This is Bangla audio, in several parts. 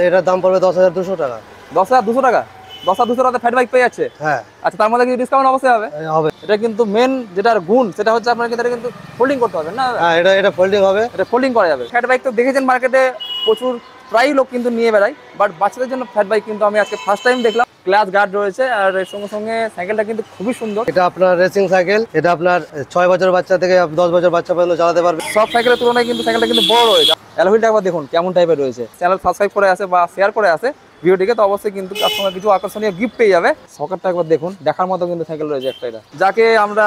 এটার দাম পড়বে 10,200 টাকা। 10,200 টাকা? 10,200 টাকা ফ্যাট বাইক পেয়ে যাচ্ছে? হ্যাঁ। আচ্ছা, তার মধ্যে কিছু ডিসকাউন্ট অবশ্যই হবে? হবে। এটা কিন্তু মেন যেটার গুণ সেটা হচ্ছে আপনার কিন্তু ফোল্ডিং করতে হবে না? হ্যাঁ, এটা ফোল্ডিং হবে। এটা ফোল্ডিং করা যাবে। ফ্যাট বাইক তো দেখেছেন মার্কেটে প্রচুর, প্রায় লোক কিন্তু নিয়ে বেড়ায়, বাট বাচ্চাদের জন্য ফ্যাট বাইক কিন্তু আমি আজকে ফার্স্ট টাইম দেখলাম। গ্লাস গার্ড রয়েছে আর এর সঙ্গে সঙ্গে সাইকেলটা কিন্তু খুবই সুন্দর। এটা আপনার রেসিং সাইকেল। এটা আপনার 6 বছর বাচ্চা থেকে 10 বছর বাচ্চা পর্যন্ত চালাতে পারবে। সব সাইকেলের তুলনায় কিন্তু সাইকেলটা কিন্তু বড় রয়েছে। অ্যালুমিনিয়ামটা একবার দেখুন কেমন টাইপের রয়েছে। চ্যানেল সাবস্ক্রাইব করে আছে বা শেয়ার করে আছে ভিডিওটিকে, তো অবশ্যই কিন্তু কাস্টমার কিছু আকর্ষণীয় গিফট পেয়ে যাবে। সকেটটা একবার দেখুন, দেখার মতো কিন্তু সাইকেল রয়েছে একটা, এটা যাকে আমরা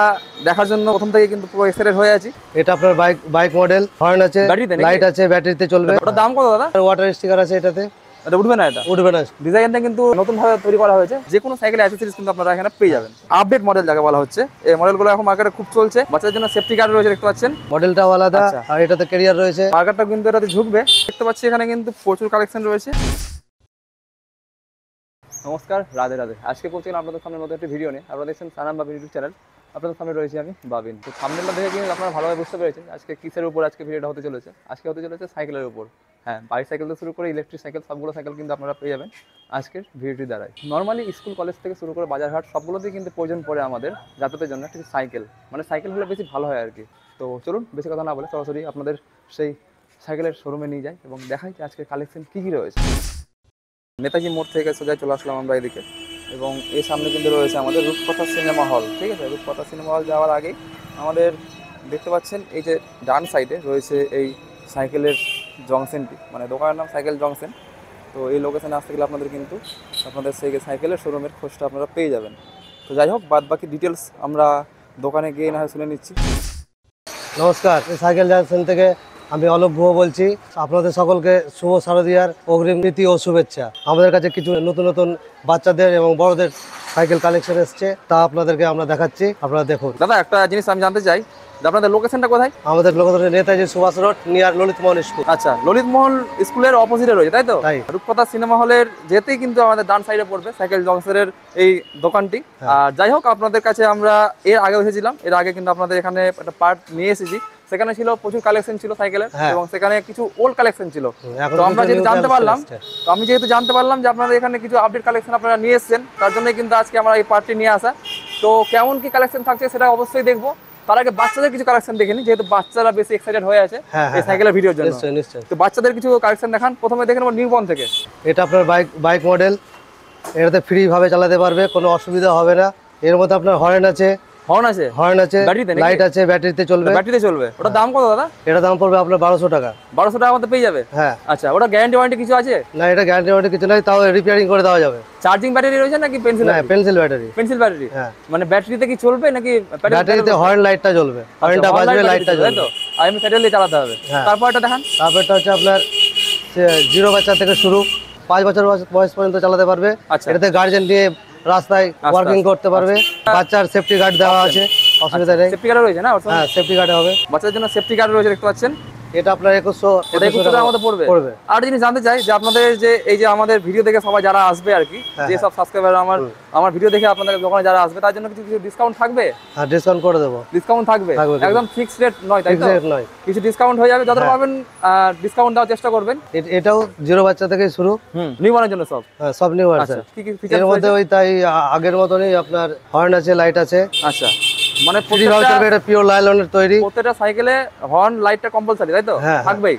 দেখার জন্য প্রথম থেকে কিন্তু পুরো এক্সাইটেড হয়ে আছি। এটা আপনার বাইক মডেল, হর্ন আছে, লাইট আছে, ব্যাটারিতে চলবে। ওটার দাম কত দাদা? ওয়াটার স্টিকার আছে এটাতে। এটা উঠবে না? এটা উঠবে না। ডিজাইনটা কিন্তু নতুন ভাবে তৈরি করা হয়েছে। যে কোনো সাইকেল অ্যাক্সেসরিজ কিন্তু আপনারা এখানে পেয়ে যাবেন। আপডেট মডেল যাকে বলা হচ্ছে, এই মডেলগুলো এখন মার্কেটে খুব চলছে। বাচ্চাদের জন্য সেফটি গার্ড রয়েছে, দেখতে পাচ্ছেন মডেলটাও আলাদা। আর এটাতে ক্যারিয়ার রয়েছে। মার্কেটটা কিন্তু এটাতে ঝুঁকবে, দেখতে পাচ্ছি এখানে কিন্তু প্রচুর কালেকশন রয়েছে। নমস্কার, রাধে রাধে। আজকে পৌঁছে আপনাদের সামনে নতুন একটি ভিডিও নিয়ে। আপনারা দেখছেন সানাম বাবিন ইউটিউব চ্যানেল। আপনাদের সামনে রয়েছে আমি বাবিন। তো সামনেটা দেখে কিন্তু আপনারা ভালোভাবে বুঝতে পেরেছেন আজকে কিসের উপর আজকে ভিডিওটা হতে চলেছে। আজকে হতে চলেছে সাইকেলের উপর। হ্যাঁ, বাইসাইকেল থেকে শুরু করে ইলেকট্রিক সাইকেল, সবগুলো সাইকেল কিন্তু আপনারা পেয়ে যাবেন আজকের ভিডিওটি দ্বারাই। নর্মালি স্কুল কলেজ থেকে শুরু করে বাজারহাট সবগুলোতেই কিন্তু প্রয়োজন পড়ে আমাদের যাতায়াতের জন্য একটি সাইকেল। মানে সাইকেল হলে বেশি ভালো হয় আর কি। তো চলুন বেশি কথা না বলে সরাসরি আপনাদের সেই সাইকেলের শোরুমে নিয়ে যাই এবং দেখাই যে আজকের কালেকশন কী কী রয়েছে। নেতাজি মোড় থেকে সোজাই চলে আসলাম আমরা এদিকে, এবং এর সামনে কিন্তু রয়েছে আমাদের রূপকথা সিনেমা হল। ঠিক আছে, রূপকথা সিনেমা হল যাওয়ার আগেই আমাদের দেখতে পাচ্ছেন এই যে ডান সাইডে রয়েছে এই সাইকেলের জংশনটি, মানে দোকানের নাম সাইকেল জংশন। তো এই লোকেশনে আসতে গেলে আপনাদের কিন্তু আপনাদের সেই সাইকেলের শোরুমের খোঁজটা আপনারা পেয়ে যাবেন। তো যাই হোক, বাদ বাকি ডিটেলস আমরা দোকানে গিয়ে না হয় শুনে নিচ্ছি। নমস্কার, সাইকেল জংশন থেকে আমি অলোক গুহ বলছি। আপনাদের সকলকে শুভ শারদীয়ার অগ্রিম প্রীতি ও শুভেচ্ছা। আমাদের কাছে কিছু নতুন নতুন বাচ্চাদের এবং বড়দের সাইকেল কালেকশন এসছে, তা আপনাদেরকে আমরা দেখাচ্ছি, আপনারা দেখুন। দাদা একটা জিনিস আমি জানতে চাই, আপনাদের লোকেশনটা কোথায়? আমাদের location Netaji Subhas Road, near Lalit Mohan School. আচ্ছা, ললিত মোহন স্কুলের অপোজিটে রয়েছে, তাই তো? রূপকথা সিনেমা হলের যেতেই কিন্তু আমাদের ডান সাইডে পড়বে সাইকেল জংশনের এই দোকানটি। আর যাই হোক, আপনাদের কাছে আমরা এর আগে এসেছিলাম, এর আগে কিন্তু আপনাদের এখানে একটা পার্ট নিয়ে এসেছি। সেখানে ছিল প্রচুর কালেকশন ছিল সাইকেলের, এবং সেখানে কিছু ওল্ড কালেকশন ছিল। তো আমরা যেহেতু জানতে পারলাম, যে আপনাদের এখানে কিছু আপডেট কালেকশন আপনারা নিয়ে এসেছেন, তার জন্যই কিন্তু আজকে আমরা এই পার্টটি নিয়ে আসা। তো কেমন কি কালেকশন থাকছে সেটা অবশ্যই দেখবো। তার আগে বাচ্চাদের কিছু কালেকশন দেখে নিই, যেহেতু বাচ্চারা বেশি এক্সাইটেড হয়ে আছে এই সাইকেলের ভিডিওর জন্য। তো বাচ্চাদের কিছু কালেকশন দেখান। প্রথমে দেখে নেব নিউবর্ন থেকে। এটা আপনার বাইক মডেল। এটাতে ফ্রি ভাবে চালাতে পারবে, কোনো অসুবিধা হবে না। এর মধ্যে আপনার হর্ন আছে, লাইট আছে, ব্যাটারিতে চলবে। ওটার দাম কত দাদা? এটা দাম পড়বে আপনার 1200 টাকা। 1200 টাকার মধ্যে পেয়ে যাবে? হ্যাঁ। আচ্ছা, ওটা গ্যারান্টি ওয়ারেন্টি কিছু আছে? না, এটা গ্যারান্টি ওয়ারেন্টি কিছু নাই, তাও রিপেয়ারিং করে দেওয়া যাবে। চার্জিং ব্যাটারি রয়েছে নাকি পেন্সিল? না, পেন্সিল ব্যাটারি। হ্যাঁ, মানে ব্যাটারিতে কি চলবে নাকি? ব্যাটারিতে হর্ন লাইটটা জ্বলবে, হর্নটা বাজবে, লাইটটা জ্বলবে। তো আর এমনি প্যাডেল দিয়ে চালাতে হবে। তারপরটা দেখান। তারপরটা হচ্ছে আপনার 0 বাচ্চা থেকে শুরু 5 বছর বয়স পর্যন্ত চালাতে পারবে। এটাতে গার্জিয়ান দিয়ে রাস্তায় ওয়ার্কিং করতে পারবে। বাচ্চার সেফটি গার্ড দেওয়া আছে, অসুবিধা নেই। সেফটি গার্ড রয়েছে না? হ্যাঁ, সেফটি গার্ড হবে। বাচ্চাদের জন্য সেফটি গার্ড রয়েছে, দেখতে পাচ্ছেন। এটা আপনার 2100 টাকার মধ্যে পড়বে। আর জিনিস জানতে চাই যে আপনাদের যে এই যে আমাদের ভিডিও দেখে সবাই যারা আসবে আর কি, যে সব সাবস্ক্রাইবার আমার ভিডিও দেখে আপনাদের দোকানে যারা আসবে, তার জন্য কিছু ডিসকাউন্ট থাকবে? হ্যাঁ, ডিসকাউন্ট করে দেবো। ডিসকাউন্ট থাকবে, একদম ফিক্সড রেট নয়, তাই তো? কিছু ডিসকাউন্ট হয়ে যাবে, যতটা পাবেন ডিসকাউন্ট দেওয়ার চেষ্টা করবেন। এটাও 0 বাচ্চা থেকে শুরু, নিউবর্নের জন্য সব। হ্যাঁ, সব নিউ আছে। কি কি ফিচার এর মধ্যে ওই তাই আগের মতনই আপনার হর্ন আছে, লাইট আছে। আচ্ছা, মানে এটা পিওর লাইলনের তৈরি। প্রত্যেকটা সাইকেলে হর্ন লাইটটা কম্পালসারি, তাই তো? থাকবেই।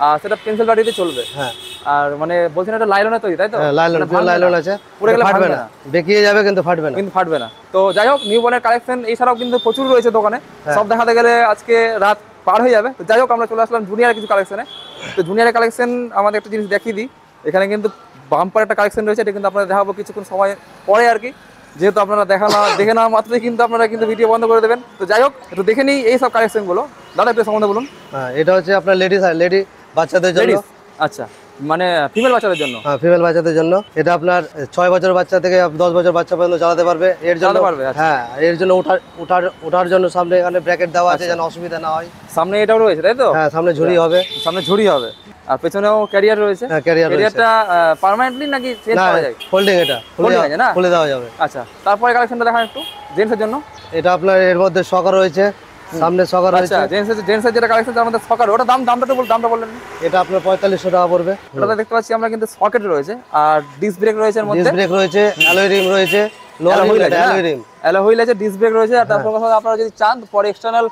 আর সেটা পেন্সিল ব্যাটারিতে চলবে। হ্যাঁ, আর মানে বলছেন এটা লাইলনের তৈরি, তাই তো? লাইলন আছে, পুরো গেলে ফাটবে না, বেঁকিয়ে যাবে কিন্তু ফাটবে না। তো যাই হোক, নিউবর্নের কালেকশন এছাড়াও কিন্তু প্রচুর রয়েছে দোকানে, সব দেখাতে গেলে আজকে রাত পার হয়ে যাবে। তো যাই হোক, আমরা চলে আসলাম জুনিয়রের কিছু কালেকশনে। তো জুনিয়রের কালেকশন আমাদের একটা জিনিস দেখিয়ে দিই। এখানে কিন্তু বাম্পার একটা কালেকশন রয়েছে, এটা কিন্তু আপনারা দেখাবো কিছুক্ষণ সময় পরে আর কি, যেহেতু আপনারা দেখে না মাত্রই কিন্তু আপনারা কিন্তু ভিডিও বন্ধ করে দেবেন। তো যাই হোক, একটু দেখে নিই এই সব কালেকশনগুলো। দাদা একটু সম্বন্ধে বলুন। হ্যাঁ, এটা হচ্ছে আপনার লেডি বাচ্চাদের জন্য। আচ্ছা, মানে ফিমেল বাচ্চাদের জন্য? হ্যাঁ, ফিমেল বাচ্চাদের জন্য। এটা আপনার 6 বছর বাচ্চা থেকে 10 বছর বাচ্চা পর্যন্ত চালাতে পারবে। এর জন্য হ্যাঁ, এর জন্য ওঠার জন্য সামনে এখানে ব্র্যাকেট দেওয়া আছে, যেন অসুবিধা না হয়। সামনে এটাও রয়েছে, তাই তো? হ্যাঁ, সামনে ঝুড়ি হবে। আর পেছনেও ক্যারিয়ার রয়েছে। হ্যাঁ, ক্যারিয়ারটা পার্মানেন্টলি নাকি চেঞ্জ করা যায়? ফোল্ডিং, এটা খুলে দেওয়া যাবে। আচ্ছা, তারপরে কালেকশনটা দেখান একটু জেন্টসের জন্য। এটা আপনার এর মধ্যে শকার রয়েছে, সামনে সকার আচ্ছা রয়েছে। জেন্টসের যেটা কালেকশন তার মধ্যে সকার, ওটা দামটা একটু দামটা বললেন। এটা আপনার 4500 টাকা পড়বে। ওটাতে দেখতে পাচ্ছি আমরা কিন্তু সকেট রয়েছে আর ডিস্ক ব্রেক রয়েছে এর মধ্যে, ডিস্ক ব্রেক রয়েছে, অ্যালয় রিম রয়েছে, অ্যালয় রিম, অ্যালয় হুইল আছে, ডিস্ক ব্রেক রয়েছে। আর তারপর আপনারা যদি চান পরে এক্সটার্নাল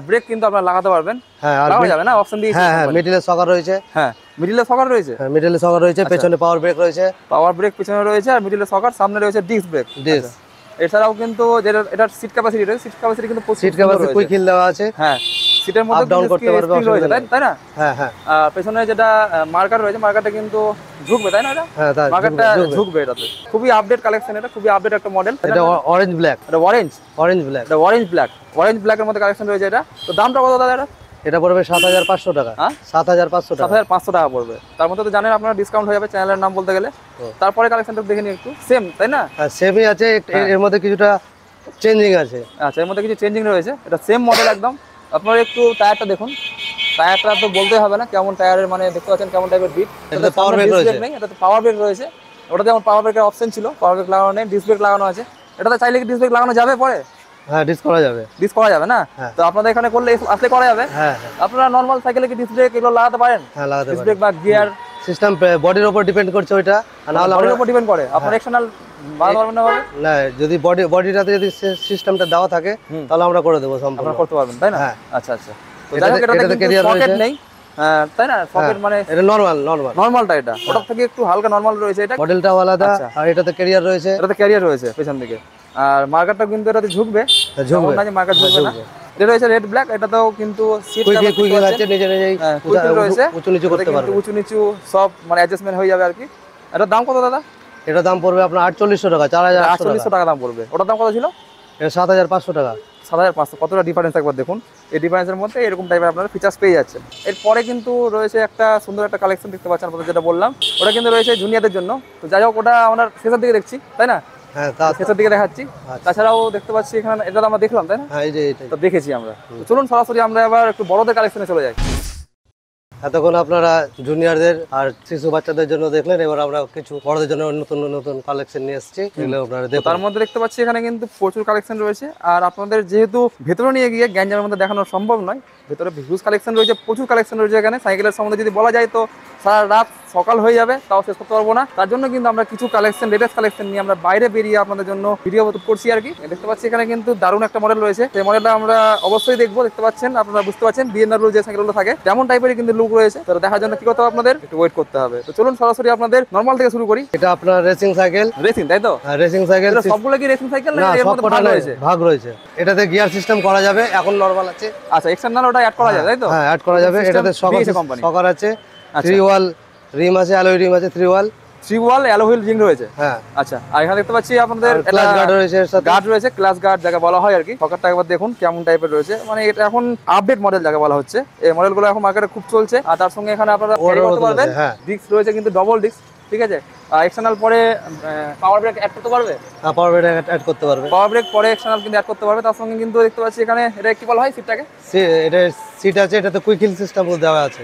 ব্রেক কিন্তু আপনারা লাগাতে পারবেন। হ্যাঁ আর লাগানো যাবে না, অপশন দিয়েছে। হ্যাঁ মিডলে সকার রয়েছে। হ্যাঁ মিডলে সকার রয়েছে, হ্যাঁ মিডলে সকার রয়েছে, পেছনে পাওয়ার ব্রেক রয়েছে, পাওয়ার ব্রেক পিছনে রয়েছে আর মিডলে সকার, সামনে রয়েছে ডিস্ক ব্রেক। ডিস্ক। এছাড়াও কিন্তু যেটা এটার সিট ক্যাপাসিটি রয়েছে, সিট ক্যাপাসিটি কিন্তু সিট ক্যাপাসিটি কুইক হিল দেওয়া আছে। হ্যাঁ সিটের মধ্যে আপ ডাউন করতে পারবে, রয়েছে তাই না? হ্যাঁ হ্যাঁ। আর পেছনে যেটা মার্কার রয়েছে, মার্কারটা কিন্তু ঝুঁকবে তাই না? এটা হ্যাঁ তাই মার্কারটা ঝুঁকবে। এটাতে খুবই আপডেট কালেকশন, এটা খুবই আপডেট একটা মডেল। এটা অরেঞ্জ ব্ল্যাক, এটা অরেঞ্জ ব্ল্যাক, এটা অরেঞ্জ ব্ল্যাকের মধ্যে কালেকশন রয়েছে। এটা তো দামটা কত দাদা? এটা পড়বে 7500 টাকা। হ্যাঁ 7500 টাকা। 7500 টাকা পড়বে। তার মধ্যে তো জানেন আপনারা ডিসকাউন্ট হয়ে যাবে চ্যানেলের নাম বলতে গেলে। তারপরে কালেকশনটা দেখে নিই একটু, সেম তাই না? হ্যাঁ সেমই আছে, এর মধ্যে কিছুটা চেঞ্জিং আছে। আচ্ছা এর মধ্যে কিছু চেঞ্জিং রয়েছে, এটা সেম মডেল একদম। আপনারা একটু টায়ারটা দেখুন, টায়ারটা তো বলতেই হবে না কেমন টায়ারের, মানে দেখতে পাচ্ছেন কেমন টাইপের বিট। এটাতে পাওয়ার ব্রেক রয়েছে, এটাতে পাওয়ার ব্রেক রয়েছে। ওটা যেমন পাওয়ার ব্রেকের অপশন ছিল, পাওয়ার ব্রেক লাগানো নেই, ডিস্ক ব্রেক লাগানো আছে। এটাতে চাইলে কি ডিস্ক ব্রেক লাগানো যাবে পরে? হ্যাঁ ডিস্ক করা যাবে, ডিস্ক করা যাবে না? তো আপনাদের এখানে করলে আসলে করা যাবে। হ্যাঁ আপনারা নরমাল সাইকেলে কি ডিস্ক ব্রেক এগুলো লাগাতে পারেন? হ্যাঁ লাগাতে ডিস্ক পারেন। ব্রেক বা গিয়ার সিস্টেম বডির উপর ডিপেন্ড করছে ওইটা, আর নাহলে বডির উপর ডিপেন্ড করে। আপনার এক্সটার্নাল বাড়াতে পারবেন না ভাবে? না, যদি বডিটাতে যদি সিস্টেমটা দেওয়া থাকে তাহলে আমরা করে দেবো সম্পূর্ণ। আপনারা করতে পারবেন তাই না? হ্যাঁ। আচ্ছা আচ্ছা। তো যাই হোক এটাতে কিন্তু সকেট নেই তাই না? সকেট মানে এটা নরমাল নরমালটা, এটা ওটার থেকে একটু হালকা নরমাল রয়েছে। এটা মডেলটাও আলাদা, আর এটাতে ক্যারিয়ার রয়েছে, এটাতে ক্যারিয়ার রয়েছে পেছন দিকে। আর মার্কারটা কিন্তু এটাতে ঝুঁকবে, ঝুঁকবে না যে মার্কার ঝুঁকবে না। এটা রয়েছে রেড ব্ল্যাক, এটাতেও কিন্তু সিট কুইক আছে, নিজে নিজেই রয়েছে, উঁচু নিচু করতে পারবে, উঁচু নিচু সব মানে অ্যাডজাস্টমেন্ট হয়ে যাবে আর কি। এটার দাম কত দাদা? এটার দাম পড়বে আপনার 4800 টাকা, 4800 টাকা দাম পড়বে। ওটার দাম কত ছিল? এটা 7500 টাকা। 7500। কতটা ডিফারেন্স একবার দেখুন। এই ডিফারেন্সের মধ্যে এরকম টাইপের আপনারা ফিচার্স পেয়ে যাচ্ছেন। এরপরে কিন্তু রয়েছে একটা সুন্দর একটা কালেকশন দেখতে পাচ্ছেন আপনাদের, যেটা বললাম ওটা কিন্তু রয়েছে জুনিয়রদের জন্য। তো যাই হোক ওটা আমরা শেষের দিকে দেখছি তাই না? হ্যাঁ শেষের দিকে দেখাচ্ছি। তাছাড়াও দেখতে পাচ্ছি এখানে, এটা তো আমরা দেখলাম তাই না? হ্যাঁ এই যে এটাই তো দেখেছি আমরা। তো চলুন সরাসরি আমরা এবার একটু বড়দের কালেকশনে চলে যাই। এতক্ষণ আপনারা জুনিয়রদের আর শিশু বাচ্চাদের জন্য দেখলেন, এবার আমরা কিছু বড়দের জন্য নতুন নতুন কালেকশন নিয়ে এসেছি, এগুলো আপনারা দেখুন। তার মধ্যে দেখতে পাচ্ছি এখানে কিন্তু প্রচুর কালেকশন রয়েছে। আর আপনাদের যেহেতু ভেতরে নিয়ে গিয়ে গ্যাঞ্জামের মধ্যে দেখানো সম্ভব নয়, ভেতরে হিউজ কালেকশন রয়েছে, প্রচুর কালেকশন রয়েছে এখানে। সাইকেলের সম্বন্ধে যদি বলা যায় তো সারা রাত সকাল হয়ে যাবে, তাও শেষ করতে পারবো না। তার জন্য কিন্তু আমরা কিছু কালেকশন, লেটেস্ট কালেকশন নিয়ে আমরা বাইরে বেরিয়ে আপনাদের জন্য ভিডিও করছি আর কি। দেখতে পাচ্ছি এখানে কিন্তু দারুণ একটা মডেল রয়েছে, সেই মডেলটা আমরা অবশ্যই দেখবো। দেখতে পাচ্ছেন, আপনারা বুঝতে পারছেন বিএনডব্লিউ যে সাইকেলগুলো থাকে তেমন টাইপেরই কিন্তু লুক রয়েছে। তো দেখার জন্য কি করতে হবে আপনাদের? একটু ওয়েট করতে হবে। তো চলুন সরাসরি আপনাদের নরমাল থেকে শুরু করি। এটা আপনার রেসিং সাইকেল, রেসিং তাই তো? রেসিং সাইকেল সবগুলো কি রেসিং সাইকেল না না, এর মধ্যে ভাগ রয়েছে? ভাগ রয়েছে। এটাতে গিয়ার সিস্টেম করা যাবে, এখন নরমাল আছে। আচ্ছা এক্সটার্নাল ওটা অ্যাড করা যাবে তাই তো? হ্যাঁ অ্যাড করা যাবে। এটাতে সকার আছে, 3 ওয়াল রিম আছে, অ্যালয় রিম আছে, 3 ওয়াল অ্যালয় হুইল রিং রয়েছে। হ্যাঁ আচ্ছা। আর এখানে দেখতে পাচ্ছি আপনাদের ক্লাস গার্ড রয়েছে, এর সাথে গার্ড রয়েছে, ক্লাস গার্ড যাকে বলা হয় আর কি। সকারটা একবার দেখুন কেমন টাইপের রয়েছে, মানে এটা এখন আপডেট মডেল যাকে বলা হচ্ছে। এই মডেলগুলো এখন মার্কেটে খুব চলছে। আর তার সঙ্গে এখানে আপনারা ক্যারি করতে পারবেন। ডিস্ক রয়েছে কিন্তু ডবল ডিস্ক, ঠিক আছে। এক্সটার্নাল পরে পাওয়ার ব্রেক অ্যাড করতে পারবে। হ্যাঁ পাওয়ার ব্রেক অ্যাড করতে পারবে, পাওয়ার ব্রেক পরে এক্সটার্নাল কিন্তু অ্যাড করতে পারবে। তার সঙ্গে কিন্তু দেখতে পাচ্ছি এখানে এটা কি বলা হয় সিটটাকে? এটা সিট আছে, এটাতে কুইক হিল সিস্টেম দেওয়া আছে,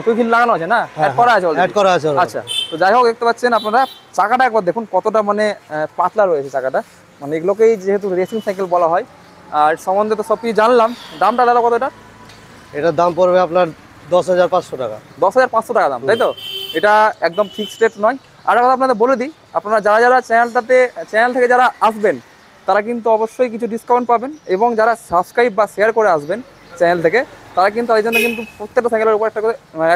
কুইক হিল লাগানো আছে না? অ্যাড করা আছে, অ্যাড করা আছে। আচ্ছা। তো যাই হোক দেখতে পাচ্ছেন আপনারা চাকাটা একবার দেখুন কতটা মানে পাতলা রয়েছে চাকাটা। মানে এগুলোকেই যেহেতু রেসিং সাইকেল বলা হয়। আর সম্বন্ধে তো সব কিছু জানলাম। দামটা দাদা কত? এটার দাম পড়বে আপনার 10500 টাকা। 10500 টাকা দাম তাই তো? এটা একদম ফিক্সড রেট নয়। আর একটা কথা আপনাদের বলে দিই, আপনারা যারা যারা চ্যানেল থেকে যারা আসবেন তারা কিন্তু অবশ্যই কিছু ডিসকাউন্ট পাবেন, এবং যারা সাবস্ক্রাইব বা শেয়ার করে আসবেন চ্যানেল থেকে তারা কিন্তু এই জন্য কিন্তু প্রত্যেকটা সাইকেলের উপর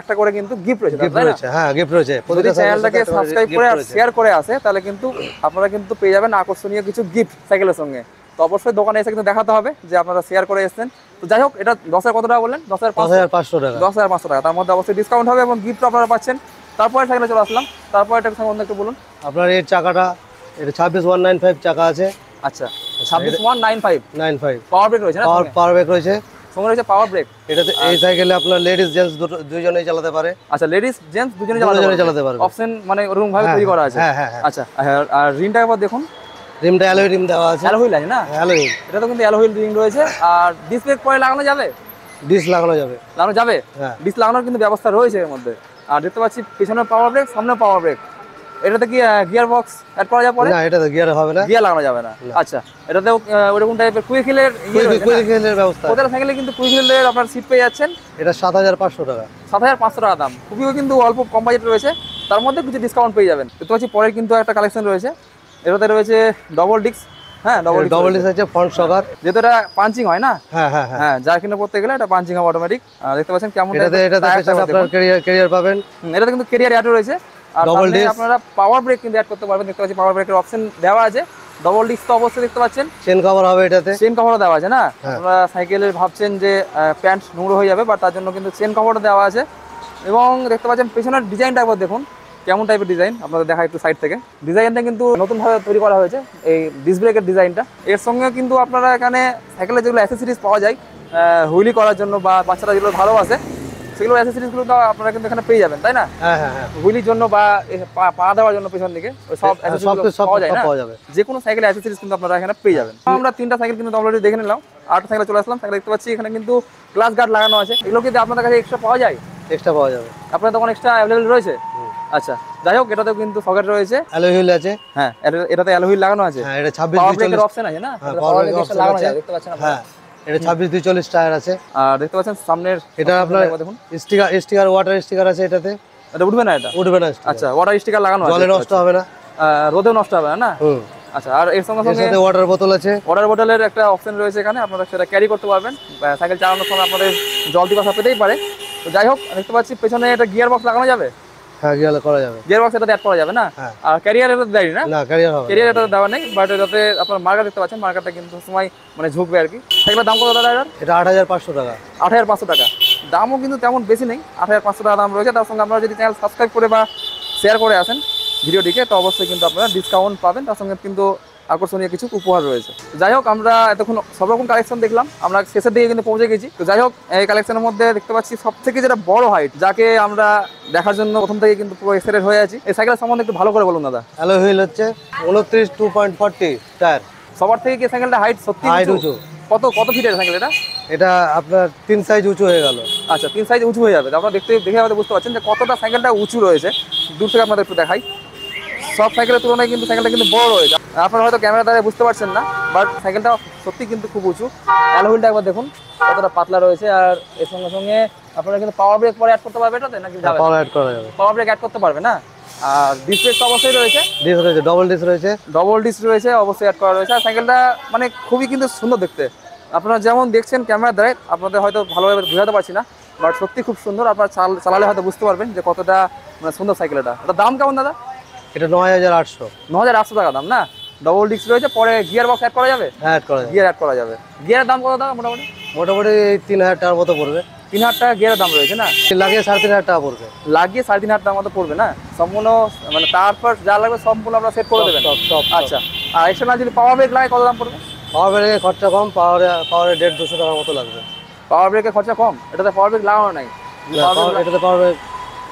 একটা করে কিন্তু গিফট রয়েছে। হ্যাঁ গিফট রয়েছে। যদি চ্যানেলটাকে সাবস্ক্রাইব করে আর শেয়ার করে আসে তাহলে কিন্তু আপনারা কিন্তু পেয়ে যাবেন আকর্ষণীয় কিছু গিফট সাইকেলের সঙ্গে। তো অবশ্যই দোকানে এসে কিন্তু দেখাতে হবে যে আপনারা শেয়ার করে এসেছেন। তো যাই হোক এটা 10,000 কত টাকা বললেন? 10500 টাকা। 10500 টাকা। তার মধ্যে অবশ্যই ডিসকাউন্ট হবে এবং গিফট আপনারা পাচ্ছেন। তারপরে সাইকেলে চলে আসলাম, তারপরে এটা সম্বন্ধে একটু বলুন। আপনার এর চাকাটা, এটা 26195 চাকা আছে। আচ্ছা 26195 পাওয়ার ব্রেক রয়েছে না? পাওয়ার ব্রেক রয়েছে, সঙ্গে রয়েছে পাওয়ার ব্রেক। এটাতে এই সাইকেলে আপনার লেডিস জেন্টস দুজনেই চালাতে পারে। আচ্ছা লেডিস জেন্টস দুজনেই চালাতে পারবে। অপশন মানে ওরকম ভাবে তৈরি করা আছে। হ্যাঁ হ্যাঁ। আচ্ছা আর রিমটা একবার দেখুন। রিমটা অ্যালয় রিম দেওয়া আছে, অ্যালয় হুইল আছে না? Alloy wheel. এটা তো কিন্তু অ্যালয় হুইল রিং রয়েছে। আর ডিস্ক ব্রেক পরে লাগানো যাবে? ডিস্ক লাগানো যাবে, হ্যাঁ ডিস্ক লাগানোর কিন্তু ব্যবস্থা রয়েছে এর মধ্যে। আর দেখতে পাচ্ছি পিছনে পাওয়ার ব্রেক, সামনে পাওয়ার ব্রেক, এটাতে কি গিয়ার বক্স অ্যাড করা যাবে পরে? না, এটা তো গিয়ার হবে না, গিয়ার লাগানো যাবে না। আচ্ছা, এটাতেও ওরকম টাইপের কুইক হিলের কুইক হিলের ব্যবস্থা। ওদের সাইকেলে কিন্তু কুইক হিলের আপনার সিট পেয়ে যাচ্ছেন। এটা 7500 টাকা। 7500 টাকা দাম, খুবই কিন্তু অল্প কম বাজেট রয়েছে, তার মধ্যে কিছু ডিসকাউন্ট পেয়ে যাবেন। তো হচ্ছে পরের কিন্তু একটা কালেকশন রয়েছে, এটাতে রয়েছে ডবল ডিস্ক। হ্যাঁ, ডবল ডিস্ক আছে, ফ্রন্ট শকার, যেহেতু এটা পাঞ্চিং হয় না। হ্যাঁ হ্যাঁ হ্যাঁ, যার কিনে পড়তে গেলে এটা পাঞ্চিং হবে অটোমেটিক। দেখতে পাচ্ছেন কেমন এটাতে পেছনে আপনার ক্যারিয়ার পাবেন। এটাতে কিন্তু ক্যারিয়ার অ্যাড রয়েছে, আর ডবল ডিস্ক আপনারা পাওয়ার ব্রেক কিন্তু অ্যাড করতে পারবেন। দেখতে পাচ্ছি পাওয়ার ব্রেকের অপশন দেওয়া আছে। ডবল ডিস্ক তো অবশ্যই দেখতে পাচ্ছেন, চেন কভার হবে, এটাতে চেন কভারও দেওয়া আছে না। আপনারা সাইকেলের ভাবছেন যে প্যান্ট নোংরা হয়ে যাবে, বাট তার জন্য কিন্তু চেন কভারও দেওয়া আছে। এবং দেখতে পাচ্ছেন পেছনের ডিজাইনটা একবার দেখুন কেমন টাইপের ডিজাইন, আপনাদের দেখা একটু সাইড থেকে। ডিজাইনটা কিন্তু নতুনভাবে তৈরি করা হয়েছে, এই ডিস্ক ব্রেকের ডিজাইনটা। এর সঙ্গে কিন্তু আপনারা এখানে সাইকেলের যেগুলো অ্যাসেসরিজ পাওয়া যায় হুইলি করার জন্য বা বাচ্চারা যেগুলো ভালোবাসে, সেগুলো অ্যাসেসরিজগুলো তো আপনারা কিন্তু এখানে পেয়ে যাবেন, তাই না? হ্যাঁ হ্যাঁ হ্যাঁ, হুইলির জন্য বা পা দেওয়ার জন্য পেছন দিকে ওই সব অ্যাসেসরিজ পাওয়া যায় না, যে কোনো সাইকেলের অ্যাসেসরিজ কিন্তু আপনারা এখানে পেয়ে যাবেন। আমরা 3টা সাইকেল কিন্তু অলরেডি দেখে নিলাম, 8টা সাইকেলে চলে আসলাম। সাইকেল দেখতে পাচ্ছি এখানে কিন্তু গ্লাস গার্ড লাগানো আছে, এগুলো কিন্তু আপনাদের কাছে এক্সট্রা পাওয়া যায়? এক্সট্রা পাওয়া যাবে, আপনার দোকানে এক্সট্রা অ্যাভেলেবল রয়েছে? আচ্ছা, যাই হোক, এটাতেও কিন্তু সকেট রয়েছে, অ্যালয় হুইল আছে। হ্যাঁ, এটাতে অ্যালয় হুইল লাগানো আছে। হ্যাঁ, এটা 26 পাওয়ার ব্রেকের 240 অপশন আছে না, পাওয়ার ব্রেক অপশন লাগানো আছে, যায়, দেখতে পাচ্ছেন আপনারা। হ্যাঁ, এটা 26 240 টায়ার আছে। আর দেখতে পাচ্ছেন সামনের এটা আপনার দেখুন স্টিকার ওয়াটার স্টিকার আছে, এটাতে এটা উঠবে না, এটা উঠবে না। আচ্ছা, ওয়াটার স্টিকার লাগানো আছে, জলে নষ্ট হবে না, রোদেও নষ্ট হবে না। আচ্ছা, আর এর সঙ্গে সঙ্গে ওয়াটার বোতল আছে। ওয়াটার বোতলের একটা অপশন রয়েছে এখানে, আপনারা সেটা ক্যারি করতে পারবেন। সাইকেল চালানোর সময় আপনাদের জল পিপাসা পেতেই পারে। তো যাই হোক, দেখতে পাচ্ছি পেছনে এটা গিয়ার বক্স লাগানো যাবে। হ্যাঁ, গিয়ার করা যাবে, গিয়ার বক্স এটাতে অ্যাড করা যাবে না। আর ক্যারিয়ার এটা দেয় না, না ক্যারিয়ার হবে, ক্যারিয়ার এটা দেওয়া নেই, বাট এটাতে আপনার মার্কার দেখতে পাচ্ছেন, মার্কারটা কিন্তু সময় মানে ঝুঁকবে আর কি। সাইকেলের দাম কত দাদা? এটা 8500 টাকা। 8500 টাকা দামও কিন্তু তেমন বেশি নেই, 8500 টাকা দাম রয়েছে। তার সঙ্গে আপনারা যদি চ্যানেল সাবস্ক্রাইব করে বা শেয়ার করে আসেন ভিডিওটিকে, তো অবশ্যই কিন্তু আপনারা ডিসকাউন্ট পাবেন, তার সঙ্গে কিন্তু আকর্ষণীয় কিছু উপহার রয়েছে। যাই হোক, আমরা এতক্ষণ সব রকম কালেকশন দেখলাম, আমরা শেষের দিকে কিন্তু পৌঁছে গেছি। তো যাই হোক, এই কালেকশনের মধ্যে দেখতে পাচ্ছি সব থেকে যেটা বড় হাইট, যাকে আমরা দেখার জন্য প্রথম থেকে কিন্তু পুরো এক্সাইটেড হয়ে আছি। এই সাইকেলের সম্বন্ধে একটু ভালো করে বলুন দাদা। অ্যালয় হুইল হচ্ছে 29 2.40 টায়ার। সবার থেকে কি সাইকেলটা হাইট সত্যি উঁচু? কত ফিটের সাইকেল এটা? এটা আপনার 3 সাইজ উঁচু হয়ে গেল। আচ্ছা, 3 সাইজ উঁচু হয়ে যাবে। আপনারা দেখে আমাদের বুঝতে পারছেন যে কতটা সাইকেলটা উঁচু রয়েছে। দূর থেকে আপনাদের একটু দেখাই, সব সাইকেলের তুলনায় কিন্তু সাইকেলটা কিন্তু বড় রয়েছে। আপনারা হয়তো ক্যামেরা দ্বারা বুঝতে পারছেন না, বাট সাইকেলটা সত্যি কিন্তু খুব উঁচু। অ্যালয় হুইলটা একবার দেখুন কতটা পাতলা রয়েছে। আর এর সঙ্গে সঙ্গে আপনারা কিন্তু পাওয়ার ব্রেক পরে অ্যাড করতে পারবে এটাতে, নাকি পাওয়ার অ্যাড করা যাবে? পাওয়ার ব্রেক অ্যাড করতে পারবে না। আর ডিসপ্লে তো অবশ্যই রয়েছে, ডবল ডিস্ক রয়েছে, অবশ্যই অ্যাড করা রয়েছে। আর সাইকেলটা মানে খুবই কিন্তু সুন্দর দেখতে। আপনারা যেমন দেখছেন ক্যামেরার দ্বারা, আপনাদের হয়তো ভালোভাবে বোঝাতে পারছি না, বাট সত্যি খুব সুন্দর। আপনারা চালালে হয়তো বুঝতে পারবেন যে কতটা মানে সুন্দর সাইকেল এটা। এটার দাম কেমন দাদা? এটা 9800। 9800 টাকা দাম না। ডবল ডিস্ক রয়েছে, পরে গিয়ার বক্স অ্যাড করা যাবে? অ্যাড করা যাবে, গিয়ার অ্যাড করা যাবে। গিয়ারের দাম কত দাদা? মোটামুটি 3000 টাকার মতো পড়বে। 3000 টাকা গিয়ারের দাম রয়েছে না? লাগিয়ে 3500 টাকা পড়বে। লাগিয়ে 3500 টাকার মতো পড়বে না সম্পূর্ণ, মানে তারপর যা লাগবে সম্পূর্ণ আপনারা সেট করে দেবেন? আচ্ছা, আর এক্সটার্নাল যদি পাওয়ার ব্রেক লাগে কত দাম পড়বে? পাওয়ার ব্রেকের খরচা কম, পাওয়ারে 150-200 টাকার মতো লাগবে। পাওয়ার ব্রেকের খরচা কম? এটাতে পাওয়ার ব্রেক লাগানো নাই? এটাতে পাওয়ার ব্রেক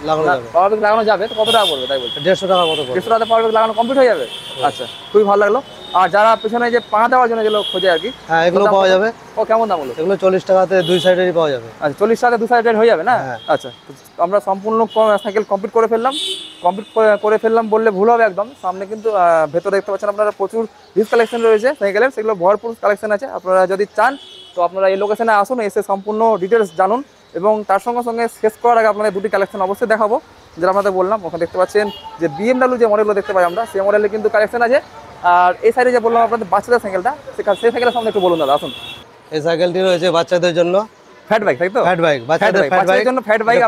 লাগানো যাবে। পাওয়ার ব্রেক লাগানো যাবে, তো কত টাকা পড়বে তাই বলছে? 150 টাকার মতো পড়বে। 150 টাকাতে পাওয়ার ব্রেক লাগানো কমপ্লিট হয়ে যাবে? আচ্ছা, খুবই ভালো লাগলো। আর যারা পেছনে যে পা দেওয়ার জন্য যেগুলো খোঁজে আর কি, হ্যাঁ, এগুলো পাওয়া যাবে। ও কেমন দাম হলো? এগুলো 40 টাকাতে 2 সাইডেরই পাওয়া যাবে। আচ্ছা, 40 টাকাতে 2 সাইড হয়ে যাবে না? হ্যাঁ। আচ্ছা, তো আমরা সম্পূর্ণ সাইকেল কমপ্লিট করে ফেললাম বললে ভুল হবে একদম। সামনে কিন্তু ভেতরে দেখতে পাচ্ছেন আপনারা প্রচুর হিউজ কালেকশন রয়েছে সাইকেলের, সেগুলো ভরপুর কালেকশন আছে। আপনারা যদি চান তো আপনারা এই লোকেশনে আসুন, এসে সম্পূর্ণ ডিটেলস জানুন। এবং তার সঙ্গে সঙ্গে শেষ করার আগে আপনাদের দুটি কালেকশন অবশ্যই দেখাবো, যেটা আপনাদের বললাম। ওখানে দেখতে পাচ্ছেন যে BMW যে মডেলগুলো দেখতে পাই আমরা, সেই মডেলের কিন্তু কালেকশন আছে। আর এই সাইডে যে বললাম আপনাদের বাচ্চাদের সাইকেলটা, সেই সাইকেলের সামনে একটু বলুন দাদা, আসুন। এই সাইকেলটি রয়েছে বাচ্চাদের জন্য, ফ্যাট বাইক, তাই তো? ফ্যাট বাইক, বাচ্চাদের জন্য ফ্যাট বাইক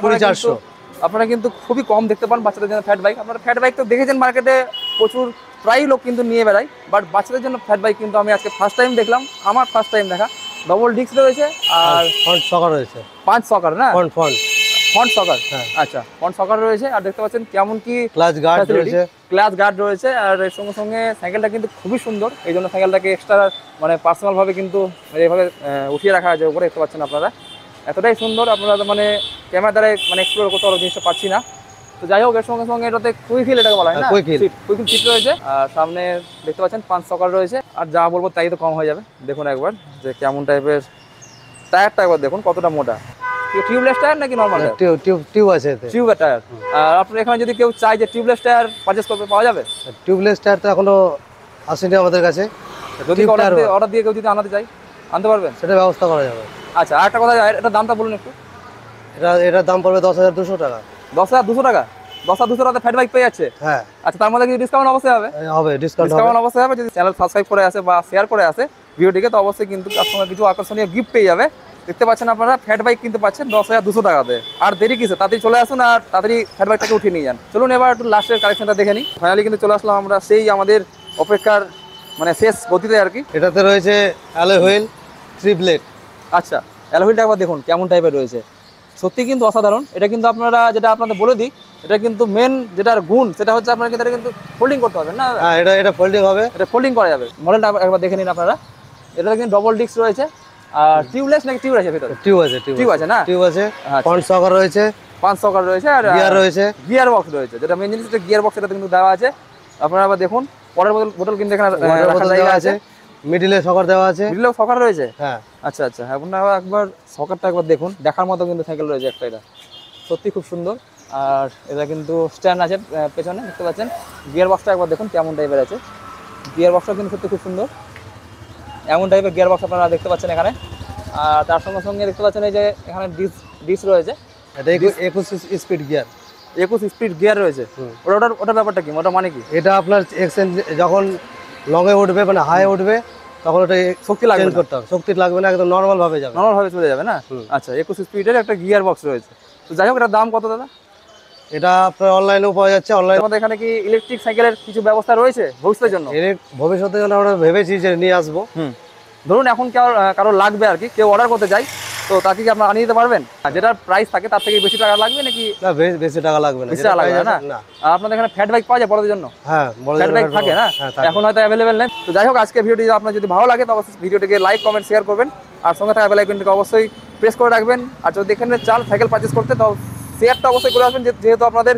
আপনারা কিন্তু খুবই কম দেখতে পান বাচ্চাদের জন্য ফ্যাট বাইক। আপনারা ফ্যাট বাইক তো দেখেছেন মার্কেটে প্রচুর, প্রায় লোক কিন্তু নিয়ে বেড়ায়, বাট বাচ্চাদের জন্য ফ্যাট বাইক কিন্তু আমি আজকে ফার্স্ট টাইম দেখলাম, আমার ফার্স্ট টাইম দেখা। ডবল ডিস্ক রয়েছে আর ফ্রন্ট শকার রয়েছে, 5 সকার না? ফ্রন্ট সকার, হ্যাঁ। আচ্ছা, ফ্রন্ট সকার রয়েছে। আর দেখতে পাচ্ছেন কেমন কি ক্লাচ গার্ড রয়েছে, আর এর সঙ্গে সঙ্গে সাইকেলটা কিন্তু খুবই সুন্দর। এই জন্য সাইকেলটাকে এক্সট্রা মানে পার্সোনাল ভাবে কিন্তু এইভাবে উঠিয়ে রাখা আছে উপরে, দেখতে পাচ্ছেন আপনারা। এতটাই সুন্দর, আপনারা মানে ক্যামেরা দ্বারা মানে এক্সপ্লোর করতে পারো জিনিসটা পাচ্ছি না। তো যাই হোক, এর সঙ্গে সঙ্গে এটাতে কুইক হিল এটাকে বলা হয় না, কুইক হিল সিট রয়েছে। আর সামনে দেখতে পাচ্ছেন 5 সকার রয়েছে। আর যা বলবো তাই তো কম হয়ে যাবে। দেখুন একবার যে কেমন টাইপের টায়ারটা, একবার দেখুন কতটা মোটা। টিউবলেস টায়ার নাকি নর্মাল টায়ার? টিউব আছে এতে। টিউবের টায়ার। আর আপনার এখানে যদি কেউ চায় যে টিউবলেস টায়ার পারচেজ করবে, পাওয়া যাবে? টিউবলেস টায়ার তো এখনো আসেনি আমাদের কাছে, যদি Tube টায়ার অর্ডার দিয়ে কেউ যদি আনাতে চাই, আনতে পারবেন? সেটা ব্যবস্থা করা যাবে। আচ্ছা, আর একটা কথা, এটা দামটা বলুন একটু। এটার দাম পড়বে 10,200 টাকা। 10,200 টাকা? 10,200 টাকা ফ্যাট বাইক পেয়ে যাচ্ছে? হ্যাঁ আচ্ছা, তার মধ্যে কিছু ডিসকাউন্ট অবশ্যই হবে? হবে, ডিসকাউন্ট হবে। ডিসকাউন্ট অবশ্যই হবে। যদি চ্যানেল সাবস্ক্রাইব করে আসে বা শেয়ার করে আসে ভিডিওটিকে, তো অবশ্যই কিন্তু আপনারা কিছু আকর্ষণীয় গিফট পেয়ে যাবে। দেখতে পাচ্ছেন আপনারা ফ্যাট বাইক কিন্তু পাচ্ছেন 10,200 টাকাতে। আর দেরি কিসে, তাড়াতাড়ি চলে আসুন আর তাড়াতাড়ি ফ্যাট বাইকটাকে উঠিয়ে নিয়ে যান। চলুন এবার একটু লাস্টের কালেকশনটা দেখে নিই। ফাইনালি কিন্তু চলে আসলাম আমরা সেই আমাদের অপেক্ষার মানে শেষ গতিতে আর কি। এটাতে রয়েছে অ্যালয় হুইল, ট্রিপলেট। আচ্ছা, অ্যালহুইলটা একবার দেখুন কেমন টাইপের রয়েছে, সত্যি কিন্তু অসাধারণ। এটা কিন্তু আপনারা, যেটা আপনাদের বলে দিই, এটা কিন্তু মেন যেটার গুণ সেটা হচ্ছে আপনারা কিন্তু এটা কিন্তু ফোল্ডিং করতে পারবেন না? হ্যাঁ, এটা ফোল্ডিং হবে। এটা ফোল্ডিং করা যাবে। মডেলটা একবার দেখে নিন আপনারা। এটা কিন্তু ডবল ডিস্ক রয়েছে আর টিউবলেস নাকি টিউব আছে ভিতরে? টিউব আছে, টিউব আছে না? টিউব আছে, আচ্ছা। ফ্রন্ট সকার রয়েছে, 5 সকার রয়েছে আর গিয়ার রয়েছে, গিয়ার বক্স রয়েছে। যেটা মেন জিনিস, গিয়ার বক্স এটা কিন্তু দেওয়া আছে। আপনারা আবার দেখুন পরের বোতল কিন্তু এখানে ওয়াটার রাখার বোতল জায়গা দেওয়া আছে। আছে, মিডিলে সকার দেওয়া আছে। মিডলেও সকার রয়েছে? হ্যাঁ। আচ্ছা আচ্ছা, আপনারা একবার সকারটা একবার দেখুন, দেখার মতো কিন্তু সাইকেল রয়েছে একটা। এটা সত্যি খুব সুন্দর। আর এটা কিন্তু স্ট্যান্ড আছে পেছনে, দেখতে পাচ্ছেন। গিয়ার বক্সটা একবার দেখুন কেমন টাইপের আছে। গিয়ার বক্সটা কিন্তু সত্যি খুব সুন্দর, এমন টাইপের গিয়ার বক্স আপনারা দেখতে পাচ্ছেন এখানে। আর তার সঙ্গে সঙ্গে দেখতে পাচ্ছেন এই যে এখানে ডিস রয়েছে। এটা 21 স্পিড গিয়ার। 21 স্পিড গিয়ার রয়েছে। ওটার ব্যাপারটা কি, ওটা মানে কি? এটা আপনার এক্সচেঞ্জ যখন লংয়ে উঠবে, মানে হাই উঠবে, তখন ওটা শক্তি লাগবে চেঞ্জ না? করতে হবে। শক্তি লাগবে না, একদম নর্মাল ভাবে যাবে। নর্মাল ভাবে চলে যাবে না? আচ্ছা, 21 স্পিডের একটা গিয়ার বক্স রয়েছে। তো যাই হোক, এটার দাম কত দাদা? এটা আপনার অনলাইনেও পাওয়া যাচ্ছে। অনলাইন আমাদের এখানে কি ইলেকট্রিক সাইকেলের কিছু ব্যবস্থা রয়েছে ভবিষ্যতের জন্য? ভবিষ্যতে জন্য আমরা ভেবেছি যে নিয়ে আসবো। ধরুন এখন কারো লাগবে আর কি, কেউ অর্ডার করতে চাই, তো তাকে কি আপনারা আনিয়ে দিতে পারবেন? আর যেটার প্রাইস থাকে তার থেকে বেশি টাকা লাগবে নাকি? না, বেশি টাকা লাগবে না। বেশি টাকা লাগবে না? আর আপনাদের এখানে ফ্যাট বাইক পাওয়া যায় বড়দের জন্য? হ্যাঁ, ফ্যাট বাইক থাকে না? এখন হয়তো অ্যাভেলেবেল নেই। তো যাই হোক, আজকে ভিডিওটি আপনার যদি ভালো লাগে তো অবশ্যই ভিডিওটিকে লাইক, কমেন্ট, শেয়ার করবেন। আর সঙ্গে থাকা বেল আইকনটিকে অবশ্যই প্রেস করে রাখবেন। আর যদি এখানে চান সাইকেল পারচেস করতে, তো শেয়ারটা অবশ্যই করে আসবেন, যেহেতু আপনাদের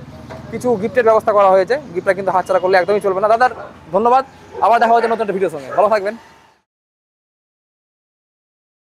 কিছু গিফটের ব্যবস্থা করা হয়েছে। গিফটটা কিন্তু হাতছাড়া করলে একদমই চলবে না। দাদার ধন্যবাদ, আবার দেখা হচ্ছে নতুন একটা ভিডিওর সঙ্গে। ভালো থাকবেন।